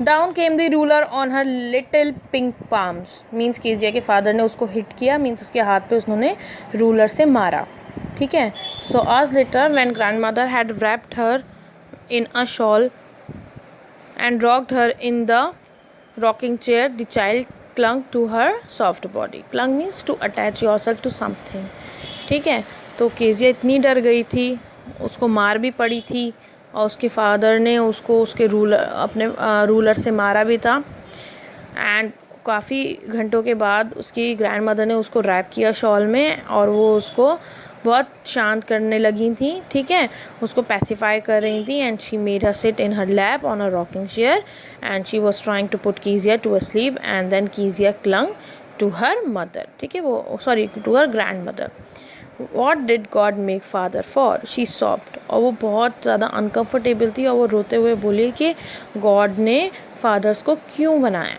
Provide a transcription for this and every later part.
Down came the ruler on her little pink palms, means Keziah के father ने उसको hit किया, means उसके हाथ पे उन्होंने रूलर से मारा, ठीक है। सो आज letter when grand mother had wrapped her in a shawl and rocked her in the rocking chair, the child clung to her soft body. Clung means to attach yourself to something, ठीक है। तो Kezia इतनी डर गई थी, उसको मार भी पड़ी थी और उसके फादर ने उसको उसके रूलर से मारा भी था। एंड काफ़ी घंटों के बाद उसकी ग्रैंड मदर ने उसको रैप किया शॉल में और वो उसको बहुत शांत करने लगी थी, ठीक है, उसको पैसिफाई कर रही थी। And she made her sit in her lap on a rocking chair and she was trying to put Keziah to a sleep and then Keziah clung to her mother, ठीक है, वो sorry to her grand mother. What did God make father for, she soft, और वो बहुत ज़्यादा uncomfortable थी और वो रोते हुए बोली कि गॉड ने फादर्स को क्यों बनाया,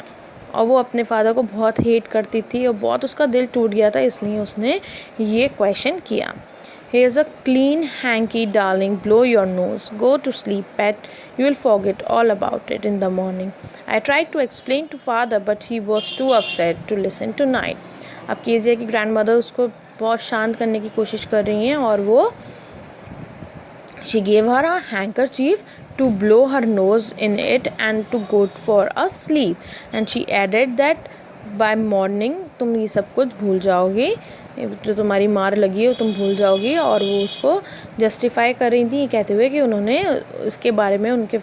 और वो अपने फादर को बहुत हेट करती थी और बहुत उसका दिल टूट गया था, इसलिए उसने ये क्वेश्चन किया। Here's a clean hanky darling, blow your nose, go to sleep pet, you will forget all about it in the morning. I tried to explain to father but he was too upset to listen tonight. अब कीजिए कि grand mother उसको बहुत शांत करने की कोशिश कर रही हैं और वो she gave her a handkerchief to blow her nose in it and to go for a sleep, and she added that by morning तुम ये सब कुछ भूल जाओगी, जो तुम्हारी मार लगी है तुम भूल जाओगी। और वो उसको जस्टिफाई कर रही थी कहते हुए कि उन्होंने इसके बारे में उनके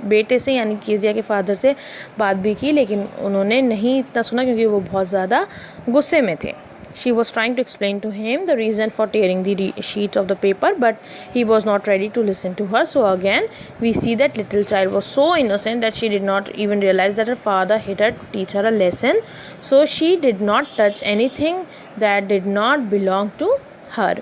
बेटे से यानी कीजिया के फादर से बात भी की, लेकिन उन्होंने नहीं इतना सुना क्योंकि वो बहुत ज़्यादा गुस्से में थे। She was trying to explain to him the reason for tearing the sheets of the paper, but he was not ready to listen to her. So again, we see that little child was so innocent that she did not even realize that her father hit her to teach her a lesson. So she did not touch anything that did not belong to her.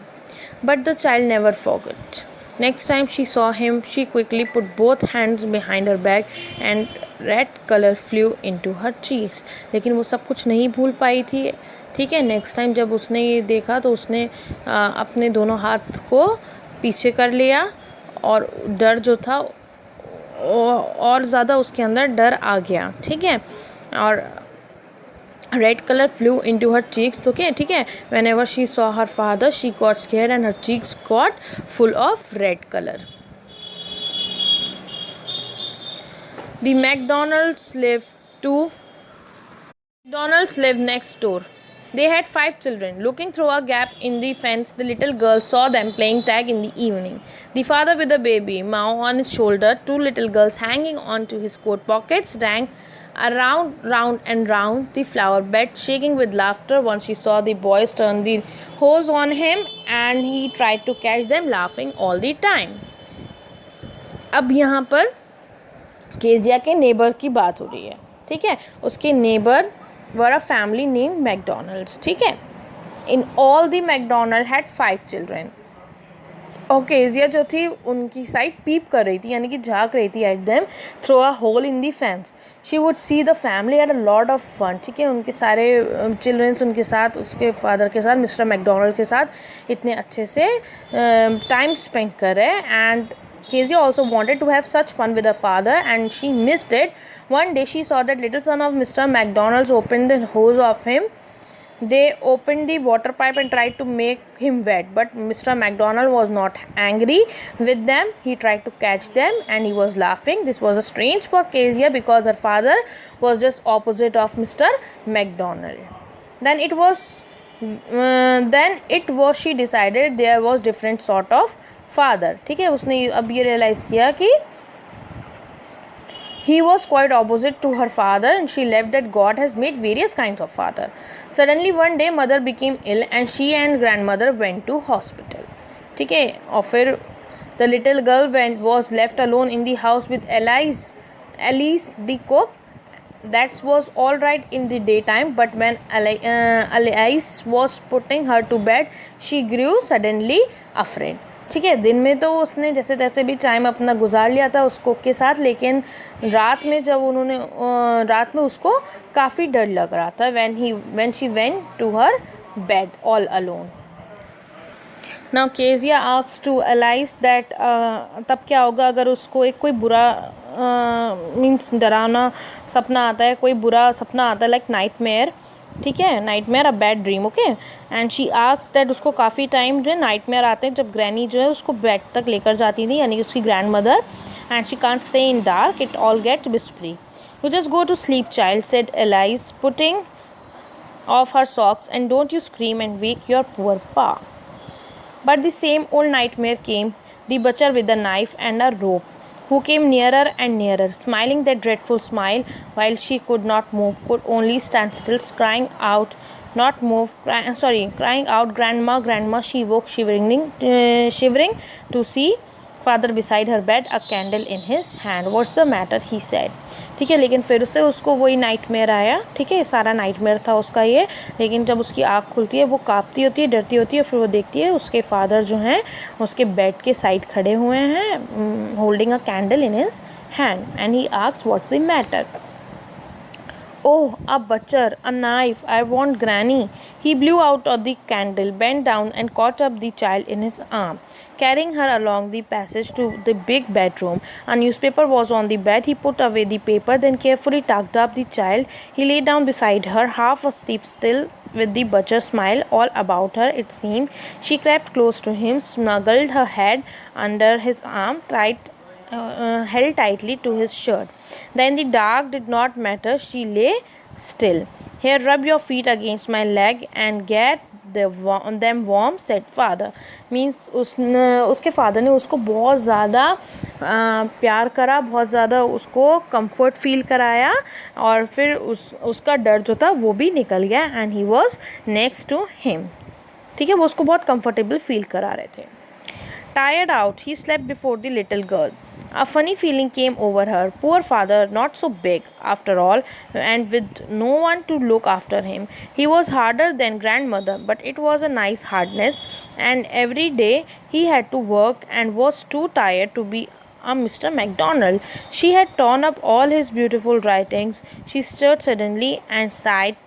But the child never forgot. Next time she saw him, she quickly put both hands behind her back and red color flew into her cheeks. लेकिन वो सब कुछ नहीं भूल पाई थी, ठीक है। Next time जब उसने ये देखा तो उसने अपने दोनों हाथ को पीछे कर लिया और डर जो था और ज़्यादा उसके अंदर डर आ गया, ठीक है। और red colour flu into her cheeks, तो क्या, ठीक है। When ever she saw her father she got scared and her cheeks got full of red colour. The McDonald's lived next door. They had 5 children. Looking through a gap in the fence, the little girl saw them playing tag in the evening. The father with the baby, Mao, on his shoulder, 2 little girls hanging onto his coat pockets, ran around, round and round the flower bed, shaking with laughter once she saw the boys turn the hose on him, and he tried to catch them, laughing all the time. अब यहाँ पर Kezia के neighbour की बात हो रही है, ठीक है। उसके neighbour were a family name McDonald's, ठीक है। In all the McDonald had 5 children. और केजिया जो थी उनकी साइड पीप कर रही थी, यानी कि झाँक रही थी at them through a hole in the fence. She would see the family had a lot of fun, ठीक है। उनके सारे चिल्ड्रंस उनके साथ, उसके फादर के साथ, मिस्टर मैकडोनल्ड के साथ इतने अच्छे से टाइम स्पेंड कर रहे हैं। And Kezia also wanted to have such fun with her father, and she missed it. One day she saw that little son of Mr. McDonald's open the hose of him. They opened the water pipe and tried to make him wet, but Mr. McDonald was not angry with them. He tried to catch them and he was laughing. This was a strange for Kezia because her father was just opposite of Mr. McDonald. Then it was she decided there was different sort of father, ठीक है। उसने अब ये realise किया कि he was quite opposite to her father, and she left that God has made various kinds of father. Suddenly one day mother became ill and she and grandmother went to hospital, ठीक है। और फिर the little girl was left alone in the house with Alice the cook. That was all right in the daytime, but when Alice was putting her to bed, she grew suddenly afraid, ठीक है। दिन में तो उसने जैसे तैसे भी time अपना गुजार लिया था उस कुक के साथ, लेकिन रात में उसको काफ़ी डर लग रहा था। when she went to her bed all alone. Now Kezia asked to Alice that तब क्या होगा अगर उसको कोई बुरा मीन्स डरावना सपना आता है, कोई बुरा सपना आता है, लाइक नाइटमेयर, ठीक है, nightmare a bad dream, okay. And she asks that, उसको काफ़ी टाइम जो है नाइटमेयर आते हैं जब ग्रैनी जो है उसको बेड तक लेकर जाती थी, यानी कि उसकी grand mother, and she can't stay in dark, it all get whispery. You just go to sleep child, said Alice putting off her socks, and don't you scream and wake your poor pa. But the same old nightmare came, the butcher with a knife and a rope, who came nearer and nearer, smiling that dreadful smile, while she could not move, could only stand still, crying out, not move, crying out, "Grandma, Grandma!" She woke shivering to see father beside her bed, a candle in his hand. "What's the matter?" he said. ठीक है, लेकिन फिर उससे उसको वही nightmare आया, ठीक है, सारा नाइटमेयर था उसका ये, लेकिन जब उसकी आँख खुलती है वो काँपती होती है, डरती होती है, फिर वो देखती है उसके फादर जो हैं उसके बेड के साइड खड़े हुए हैं, holding a candle in his hand, and he asks what's the matter. "Oh, a butcher, a knife, I want Granny." He blew out the candle, bent down and caught up the child in his arm, carrying her along the passage to the big bedroom. A newspaper was on the bed. He put away the paper, then carefully tucked up the child. He lay down beside her, half asleep still, with the butcher's smile all about her, it seemed. She crept close to him, snuggled her head under his arm, held tightly to his shirt. Then the dark did not matter. She lay still. "Here, rub your feet against my leg and get them warm," said father. Means उसके father ने उसको बहुत ज़्यादा प्यार करा, बहुत ज़्यादा उसको कंफर्ट फील कराया, और फिर उसका डर जो था वो भी निकल गया, and he was next to him, ठीक है, वो उसको बहुत कंफर्टेबल फील करा रहे थे. Tired out, he slept before the little girl. A funny feeling came over her. Poor father, not so big, after all, and with no one to look after him. He was harder than grandmother, but it was a nice hardness, and every day he had to work and was too tired to be a Mr. McDonald. She had torn up all his beautiful writings. She stirred suddenly and sighed.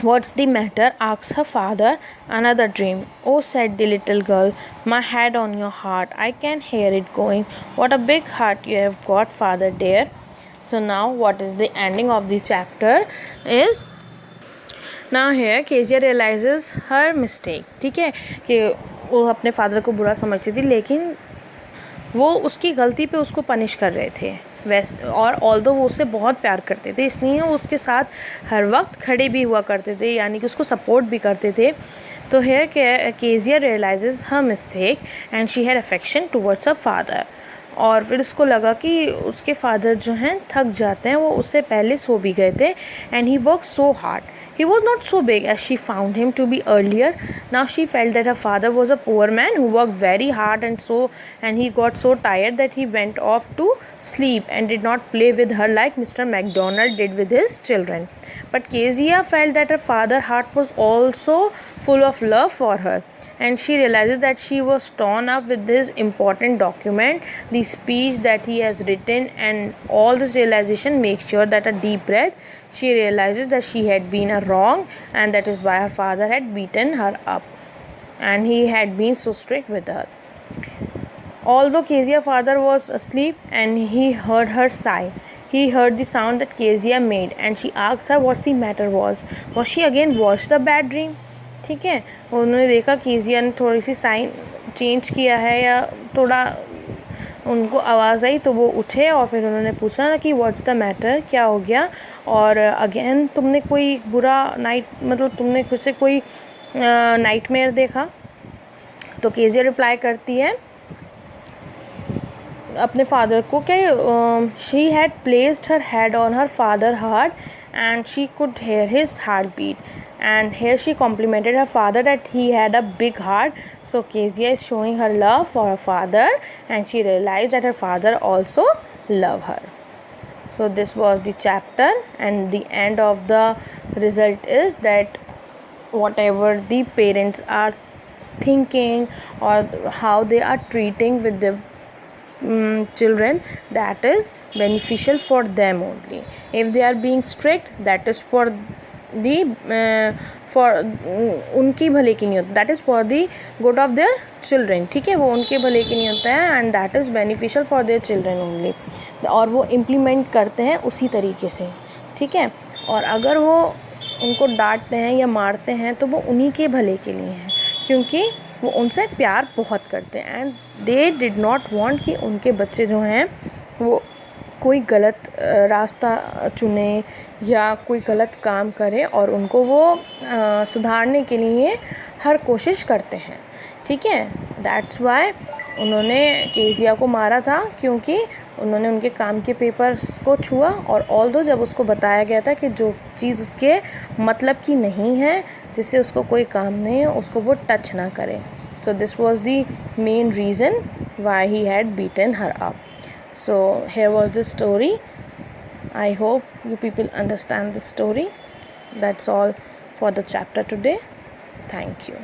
"What's the matter?" asked her father. "Another dream." "Oh," said the little girl, "my head on your heart. I can hear it going. What a big heart you have got, father dear." So now what is the ending of the chapter is, now here Kezia realizes her mistake, ठीक है, कि वो अपने father को बुरा समझती थी, लेकिन वो उसकी गलती पे उसको पनिश कर रहे थे वैसे, और ऑल्दो वो उससे बहुत प्यार करते थे, इसलिए वो उसके साथ हर वक्त खड़े भी हुआ करते थे, यानी कि उसको सपोर्ट भी करते थे. तो here Kezia realises her mistake and she had affection towards her father. और फिर उसको लगा कि उसके फादर जो हैं थक जाते हैं, वो उससे पहले सो भी गए थे, and he work so hard. He was not so big as she found him to be earlier. Now she felt that her father was a poor man who worked very hard, and he got so tired that he went off to sleep and did not play with her like Mr. McDonald did with his children. But Kezia felt that her father's heart was also full of love for her, and she realizes that she was torn up with this important document, the speech that he has written, and all this realization makes sure that a deep breath. She realizes that she had been wrong, and that is why her father had beaten her up, and he had been so strict with her. Although Kezia's father was asleep, and he heard her sigh. He heard the sound that Kezia made, and she asked her what the matter was. Was she again watched a bad dream? ठीक है, उन्होंने देखा Kezia ने थोड़ी सी sign change किया है, या थोड़ा उनको आवाज़ आई, तो वो उठे और फिर उन्होंने पूछा ना कि व्हाट्स द मैटर, क्या हो गया, और अगेन तुमने कोई बुरा मतलब तुमने फिर से कोई नाइटमेयर देखा. तो केजिया रिप्लाई करती है अपने फादर को कि she had placed her head on her father heart and she could hear his heartbeat, and here she complimented her father that he had a big heart. So Kezia is showing her love for her father, and she realized that her father also loved her. So this was the chapter, and the end of the result is that whatever the parents are thinking or how they are treating with the children, that is beneficial for them only. If they are being strict, that is for the for उनकी भले की नहीं होता, that is for the good of their children, ठीक है, वो उनके भले की नहीं होता है and that is beneficial for their children only, और वो इम्प्लीमेंट करते हैं उसी तरीके से, ठीक है। और अगर वो उनको डांटते हैं या मारते हैं तो वो उन्हीं के भले के लिए हैं, क्योंकि वो उनसे प्यार बहुत करते हैं and they did not want कि उनके बच्चे जो हैं वो कोई गलत रास्ता चुने या कोई गलत काम करे, और उनको वो सुधारने के लिए हर कोशिश करते हैं, ठीक है। दैट्स वाई उन्होंने केजिया को मारा था, क्योंकि उन्होंने उनके काम के पेपर्स को छुआ, और ऑल्दो जब उसको बताया गया था कि जो चीज़ उसके मतलब की नहीं है, जिससे उसको कोई काम नहीं है, उसको वो टच ना करे। So this was the main reason why he had beaten her up. So here was the story. I hope you people understand the story. That's all for the chapter today. Thank you.